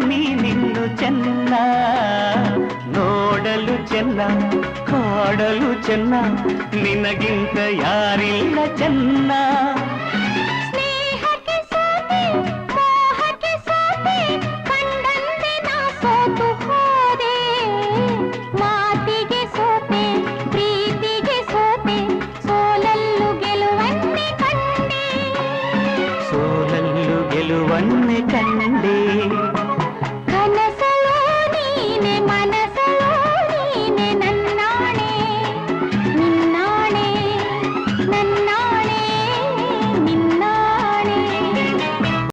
ನೀನಿನ್ನು ಚೆನ್ನ ನೋಡಲು ಚೆನ್ನ ಕಾಡಲು ಚೆನ್ನ ನಿನಗಿಂತ ಯಾರಿಲ್ಲ ಚೆನ್ನ ಸ್ನೇಹಕ್ಕೆ ಸೋತೆ ಮೋಹಕ್ಕೆ ಸೋತೆ ಕಂಡಂತೆ ನಾ ಸೋತು ಹೋದೆ ಮಾತಿಗೆ ಸೋತೆ ಪ್ರೀತಿಗೆ ಸೋತೆ ಸೋಲಲ್ಲು ಗೆಲುವನ್ನೇ ಕಂಡೆ ಸೋಲಲ್ಲು ಗೆಲುವನ್ನೇ ಕಂಡೆ ಕನಸಲು ನೀನೆ